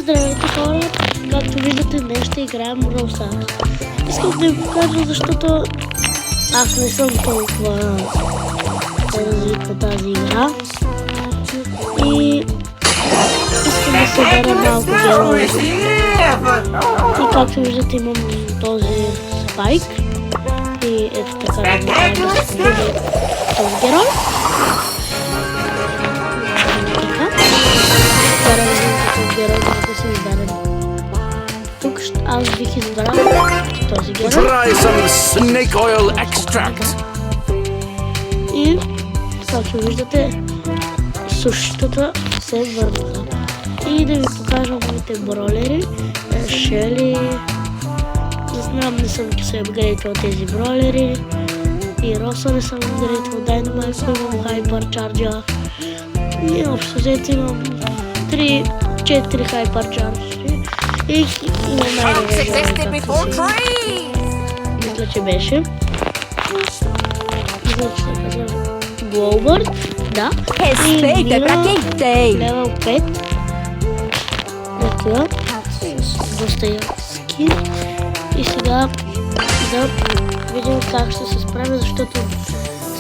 Здравейте хора, както виждате днес ще играем Brawl Stars. Искам да ви покажа, защото аз не съм толкова развит по тази игра. И искам да събера малко герои. И както виждате имам този спайк. И ето така да можем да се събере този герой. Тук аз бих избрал този герой. Try some snake oil extract. И както виждате, сушитата се върнаха. И да ви покажа моите бролери. Шели. Знам, не съм се апгрейдвал тези бролери. И Роса не съм апгрейдвал. Dynamite имам Hypercharge. И общо взето имам 3-4 Hypercharge. И имам най-добре. Мисля, че беше. Glowbird, да. И левел 5. Такива. Доста скин. И сега да видим как ще се справя, защото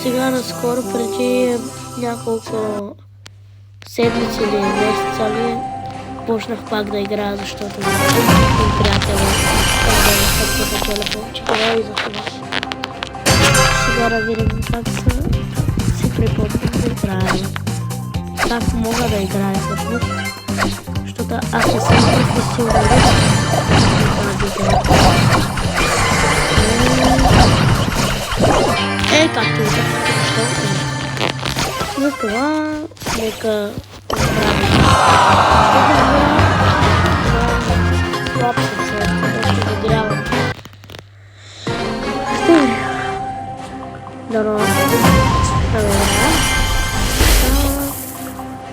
сега наскоро преди няколко седмици или месеца ли почнах пак да играя, защото моят приятел да повече герои за това. Сега да видим как си припомням да играя. Как мога да играя всъщност, защото аз не съм професионалист в тази игра. Както и за това нека слаб съм се, ще загрявам.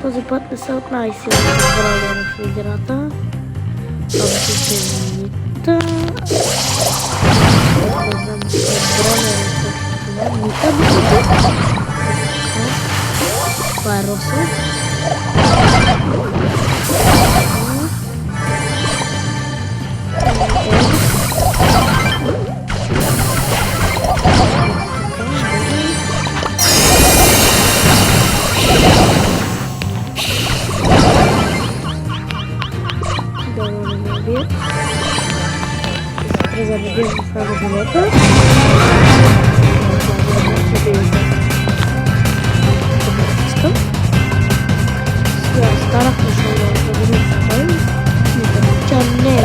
Този път не са от най-силните бройдери в играта. Това ще се Нита. Не знам Нита. Това е Роса. Зарядим в това живота. Сега старах да видим с тя не е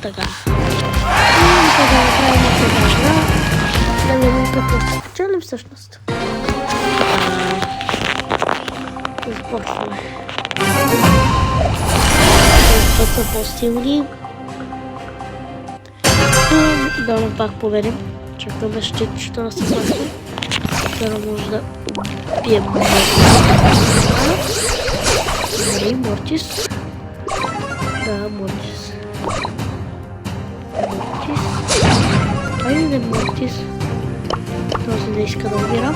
така. И сега да направим това да видим какво ще спечелим всъщност. Започваме. Път са по-силни. Да пак победим. Чакаме щит, що да се свърши. За да може да убием Мортис. Да, Мортис. Айде да Мортис. Този не иска да убира.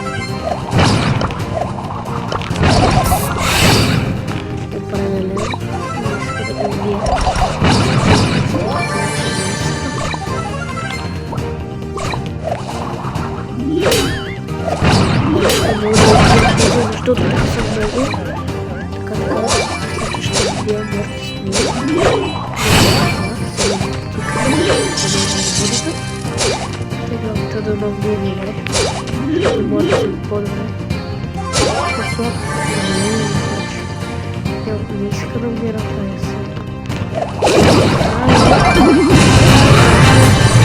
Определено. Не иска да го убия. Защото тук съм много. Така да ще убия Мортис. Главата да много добре. Може да се по-добре. Послаб. Не иска да умира тази.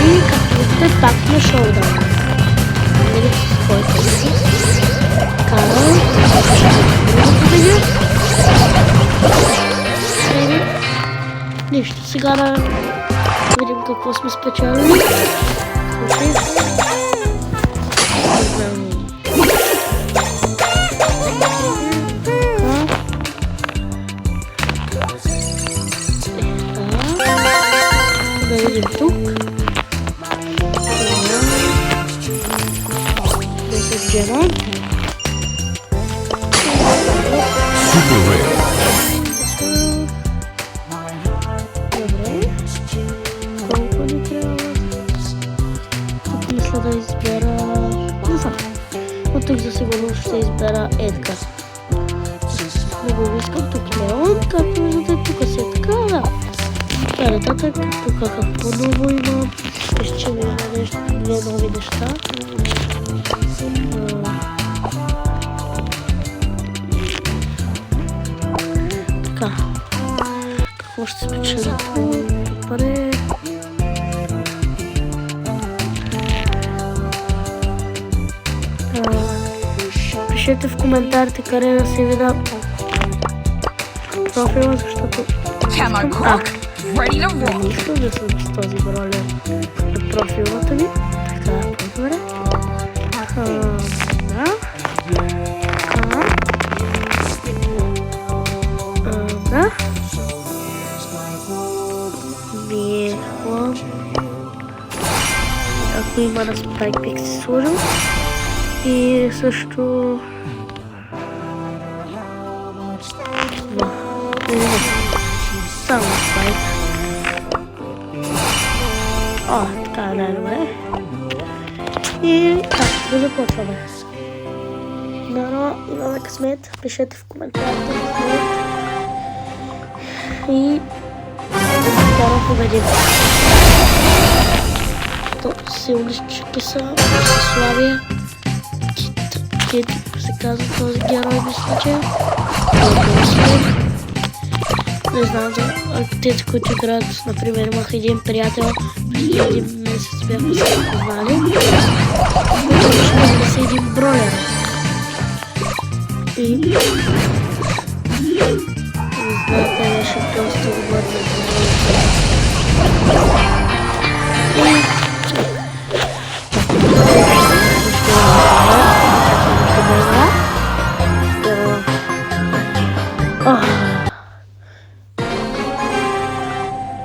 И както виждате, пак на шоудаун. Видите с който си. Карал. Нищо, сега да видим какво сме спечелили. Да видим тук. 10 джема. Super rare. Добре. Колко ни трябва? Тук мисля да избера... Не знам. Но тук за сигурност ще избера Едгар. Много искам тук Леон, както виждате, тук си е така, да. Така нататък, тук какво ново има. Ще вижда нещо, две нови неща. Така. Какво ще спечеля тук? Паре. Пишете в коментарите къде да се видя профила, защото не искам да съм с този бролер на профилата ми. Така, по-добре. Да. Ако има на Spike Pix си сложил. И също... Само Spike. О, така е най-добре. И да започваме. Наро, имаме късмет. Пишете в коментарите късмет. И да победим. Силнички са, Славия. Кит се казва този герой, мисля, че не знам за тези, които играят, например, имах един приятел, преди един месец бяхме се познали, който решили да се един бролер. И знаете, беше доста добър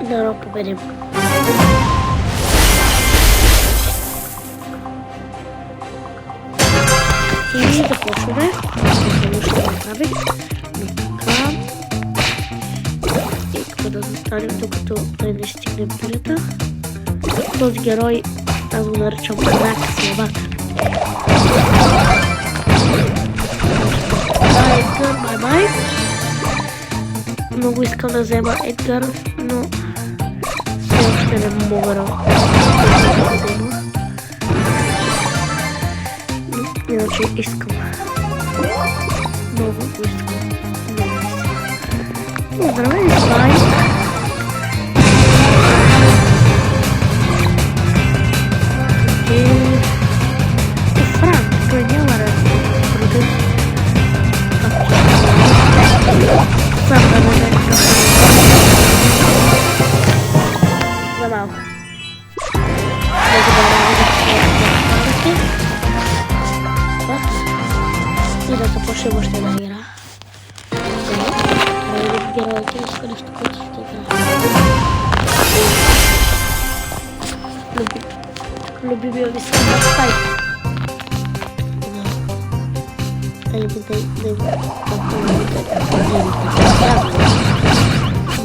да да победим. И започваме. Ще направим. И какво да застанем, докато не стигнем пилета. Този герой, аз го наричам Рак Слабак. Това е Едгар, бай-бай. Много искам да взема Едгар, но все още не мога да взема. Иначе искам. Много го искам. Здравей, Спайк! И Франк, той няма да продължи. Сам да не е за малко. И да започнем още една игра. Героите иска нещо, което ще игра. Любимия ми скин на Спайк.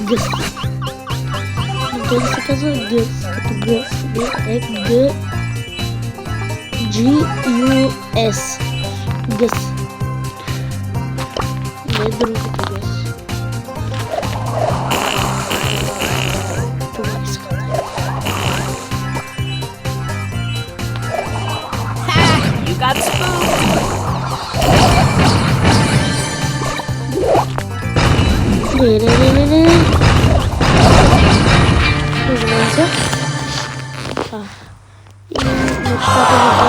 Гъс. Той се казва Гъс, като Гъс. Е Г G-U-S. Гъс. Не е другото Гъс. Това искате. You got spooked! Не. Извинявайте. И нещата ви да си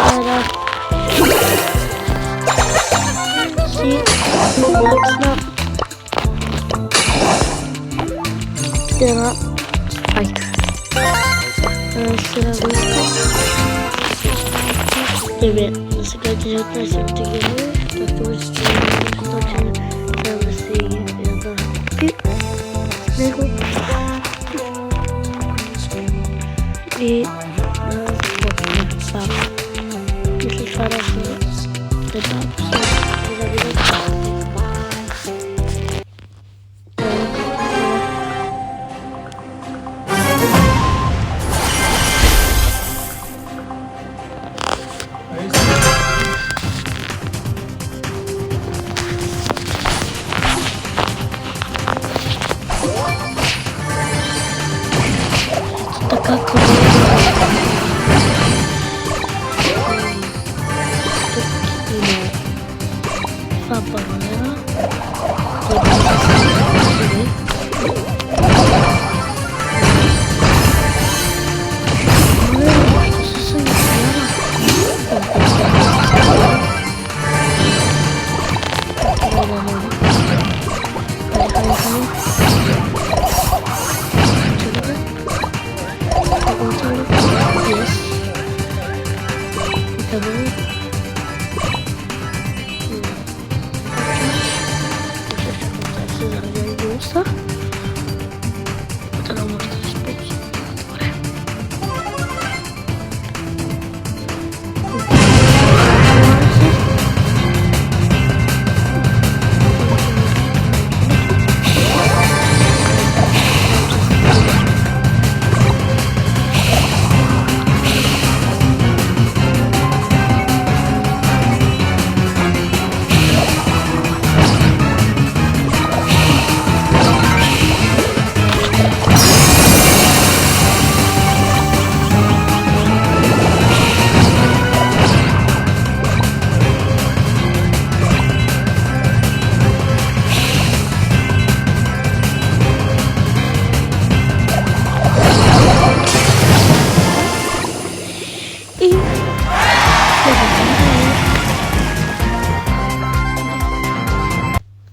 максна тема Спайк. Сега го искам. Сега директно си интегрираме, както виждате, точно трябва да се яда купи с него. И започваме пак. Мисля, това да се деба, за видео. Хубаво. Ще се заради голоса. Това може да се използва. Добре.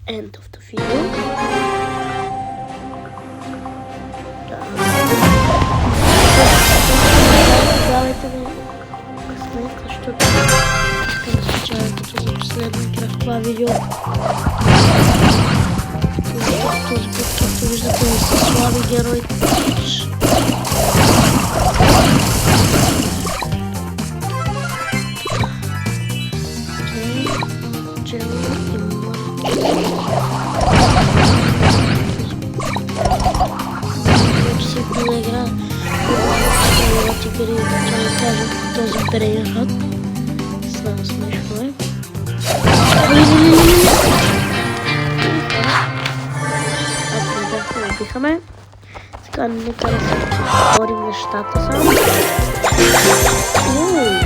End of the video. Давайте ми късмет, защото искам да се чая като за последния кръг това видео. Този път, както виждате, не са слаби герои. Този период. Слава смешно е. Убихаме. Сега нека да се отворим нещата само. Добре.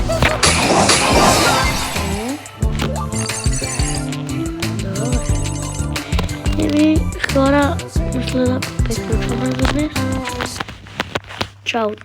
Еми, хора, мисля да приключваме за днес. Чао!